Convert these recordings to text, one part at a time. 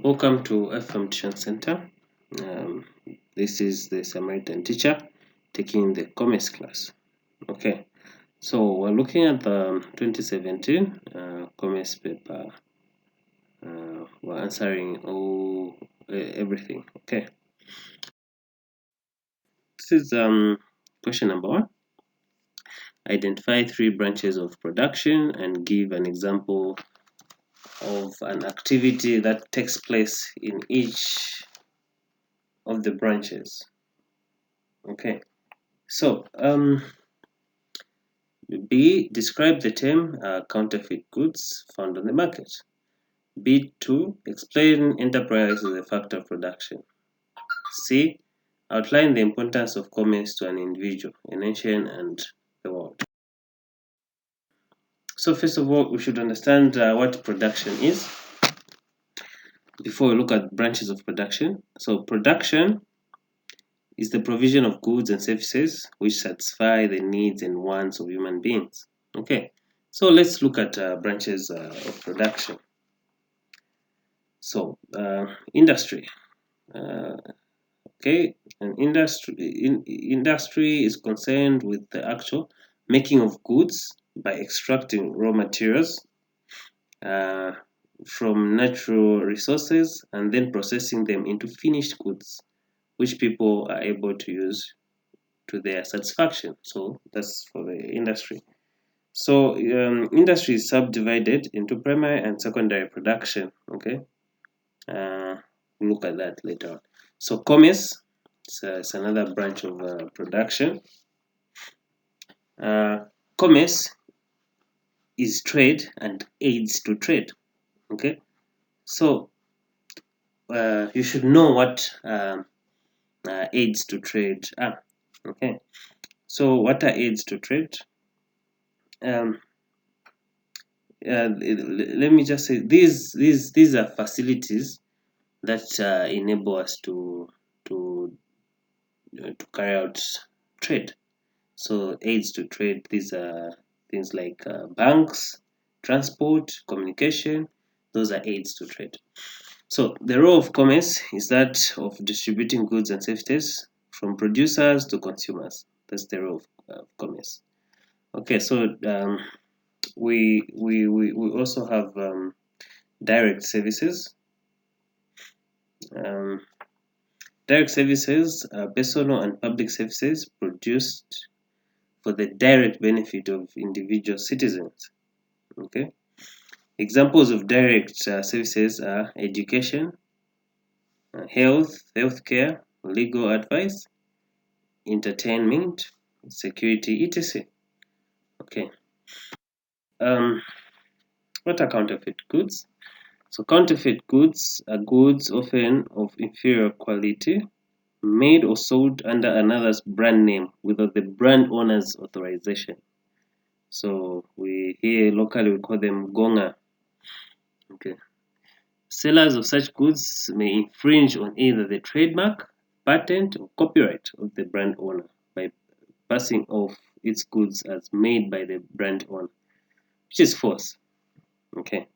Welcome to FM Tuition Center. This is the Samaritan teacher taking the commerce class. Okay, so we're looking at the 2017 commerce paper. We're answering everything. Okay, this is question number 1. Identify 3 branches of production and give an example of an activity that takes place in each of the branches. Okay, so B. Describe the term counterfeit goods found on the market. B2. Explain enterprise as a factor of production. C. Outline the importance of commerce to an individual, a nation, and the world. So first of all, we should understand what production is before we look at branches of production. So production is the provision of goods and services which satisfy the needs and wants of human beings. Okay, so let's look at branches of production. So industry. Okay, an industry is concerned with the actual making of goods by extracting raw materials from natural resources and then processing them into finished goods which people are able to use to their satisfaction. So that's for the industry. So industry is subdivided into primary and secondary production. Okay, we'll look at that later on. So commerce is another branch of production. Commerce is trade and aids to trade. Okay, so you should know what aids to trade are. Okay, so what are aids to trade? Let me just say these are facilities that enable us to carry out trade. So aids to trade, these are things like banks, transport, communication. Those are aids to trade. So the role of commerce is that of distributing goods and services from producers to consumers. That's the role of commerce. Okay, so we also have direct services. Direct services are personal and public services produced for the direct benefit of individual citizens. Okay, examples of direct services are education, healthcare, legal advice, entertainment, security, etc. Okay. What are counterfeit goods? So counterfeit goods are goods often of inferior quality, made or sold under another's brand name without the brand owner's authorization. So we here locally we call them gonga. Okay. Sellers of such goods may infringe on either the trademark, patent, or copyright of the brand owner by passing off its goods as made by the brand owner, which is false. Okay.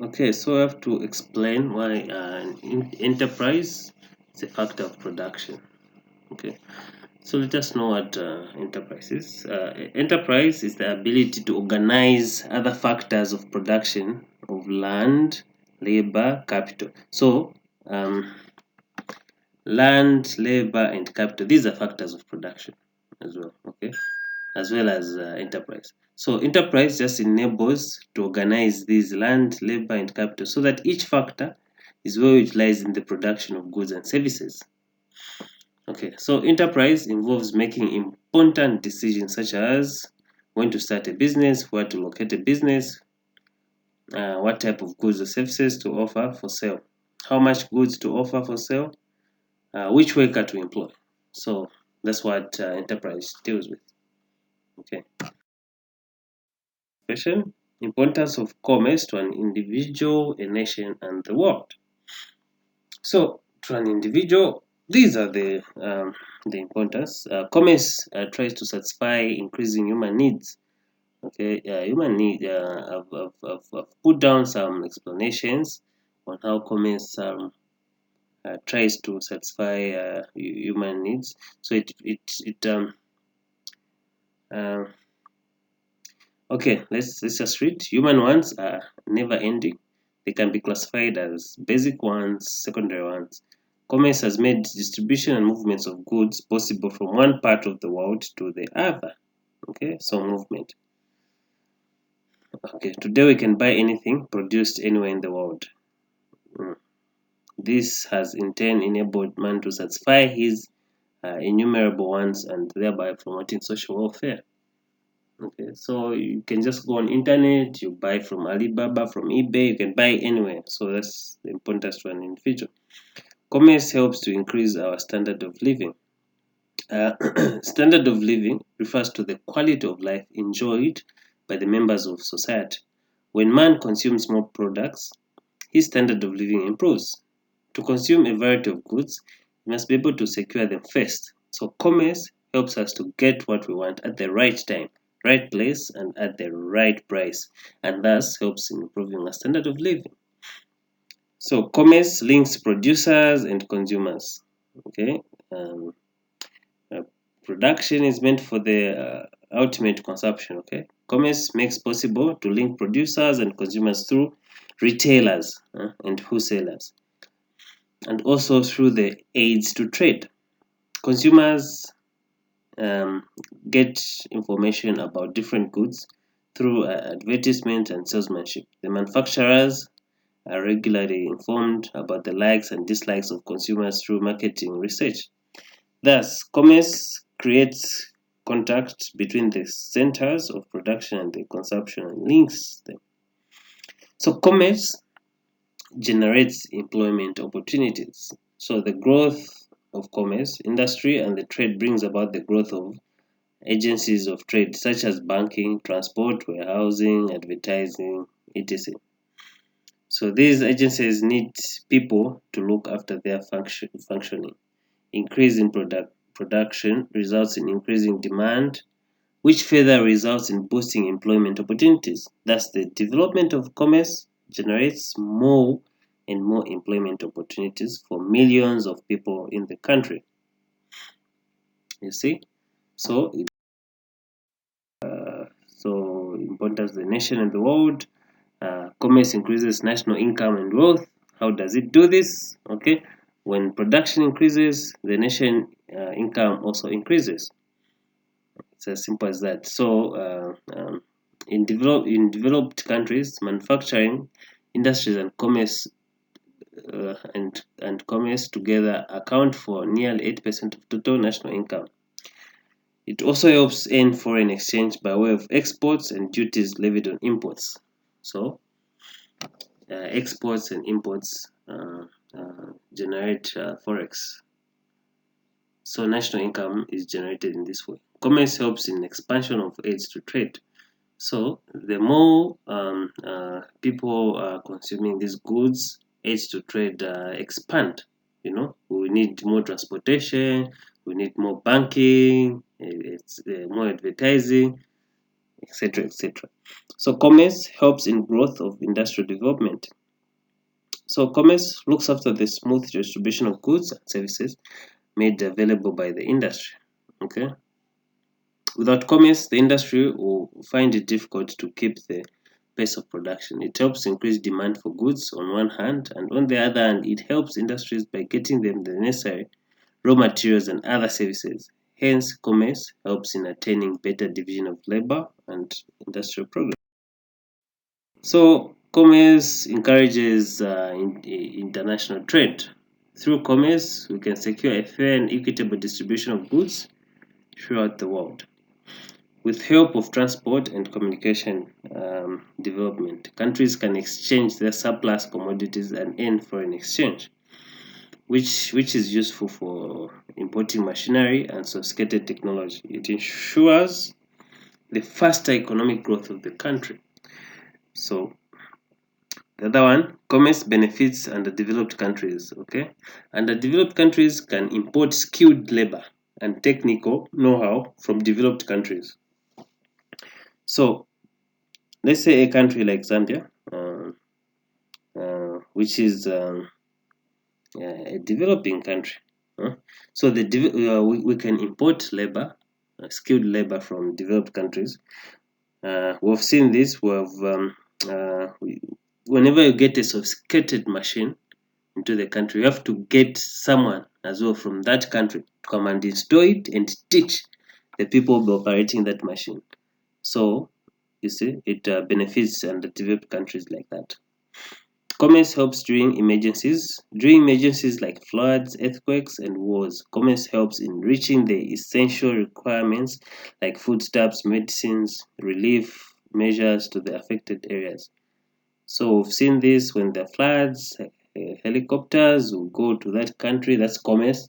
Okay, so I have to explain why enterprise is a factor of production. Okay, so let us know what enterprise is. Enterprise is the ability to organize other factors of production of land, labor, capital. So land, labor, and capital, these are factors of production as well. Okay, as well as enterprise. So enterprise just enables to organize these land, labor, and capital so that each factor is well utilized in the production of goods and services. Okay, so enterprise involves making important decisions such as when to start a business, where to locate a business, what type of goods or services to offer for sale, how much goods to offer for sale, which worker to employ. So that's what enterprise deals with. Okay. Question: importance of commerce to an individual, a nation, and the world. So to an individual, these are the importance. Commerce tries to satisfy increasing human needs Okay, human need. I've put down some explanations on how commerce tries to satisfy human needs. So uh, okay, let's just read. Human wants are never ending. They can be classified as basic ones, secondary ones. Commerce has made distribution and movements of goods possible from one part of the world to the other. Okay, so movement. Okay, today we can buy anything produced anywhere in the world. Mm. This has in turn enabled man to satisfy his innumerable wants and thereby promoting social welfare. Okay, so you can just go on internet, you buy from Alibaba, from eBay, you can buy anywhere. So that's the importance to an individual. Commerce helps to increase our standard of living. Standard of living refers to the quality of life enjoyed by the members of society. When man consumes more products, his standard of living improves. To consume a variety of goods, we must be able to secure them first. So commerce helps us to get what we want at the right time, right place, and at the right price, and thus helps in improving our standard of living. So commerce links producers and consumers. Okay, um, uh, production is meant for the ultimate consumption. Okay, commerce makes possible to link producers and consumers through retailers and wholesalers, and also through the aids to trade. Consumers um, get information about different goods through advertisement and salesmanship. The manufacturers are regularly informed about the likes and dislikes of consumers through marketing research. Thus, commerce creates contact between the centers of production and the consumption and links them. So, commerce generates employment opportunities. So the growth of commerce, industry, and the trade brings about the growth of agencies of trade such as banking, transport, warehousing, advertising, etc. So these agencies need people to look after their functioning. Increase in production results in increasing demand, which further results in boosting employment opportunities. Thus, the development of commerce generates more and more employment opportunities for millions of people in the country. You see, so so important as the nation and the world. Commerce increases national income and wealth. How does it do this? Okay, when production increases, the nation income also increases. It's as simple as that. So, in developed countries, manufacturing industries and commerce and commerce together account for nearly 8% of total national income. It also helps earn foreign exchange by way of exports and duties levied on imports. So, exports and imports generate forex. So, national income is generated in this way. Commerce helps in expansion of aids to trade. So the more people are consuming these goods, aids to trade expand. You know, we need more transportation, we need more banking, it's more advertising, etc., etc. So commerce helps in growth of industrial development. So commerce looks after the smooth distribution of goods and services made available by the industry. Okay. Without commerce, the industry will find it difficult to keep the pace of production. It helps increase demand for goods on one hand, and on the other hand, it helps industries by getting them the necessary raw materials and other services. Hence, commerce helps in attaining better division of labor and industrial progress. So, commerce encourages international trade. Through commerce, we can secure a fair and equitable distribution of goods throughout the world. With help of transport and communication development, countries can exchange their surplus commodities and earn foreign exchange, which is useful for importing machinery and sophisticated technology. It ensures the faster economic growth of the country. So the other one, commerce benefits underdeveloped countries. Okay, underdeveloped countries can import skilled labor and technical know-how from developed countries. So let's say a country like Zambia, which is a developing country. So we can import labor, skilled labor from developed countries. We've seen this. Whenever you get a sophisticated machine into the country, you have to get someone as well from that country to come and install it and teach the people operating that machine. So you see, it benefits underdeveloped countries like that. Commerce helps during emergencies. During emergencies like floods, earthquakes, and wars, commerce helps in reaching the essential requirements like foodstuffs, medicines, relief measures to the affected areas. So we've seen this when there are floods, helicopters will go to that country, that's commerce,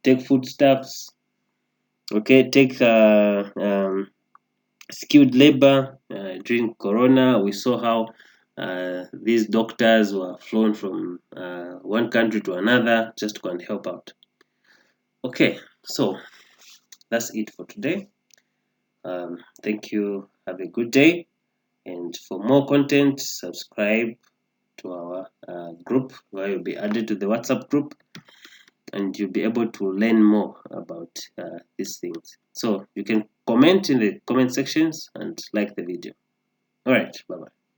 take foodstuffs, okay, take skilled labor. During Corona, we saw how these doctors were flown from one country to another just to go and help out. Okay, so that's it for today. Thank you. Have a good day. And for more content, subscribe to our group where you'll be added to the WhatsApp group and you'll be able to learn more about these things. So you can comment in the comment sections and like the video. All right, bye bye.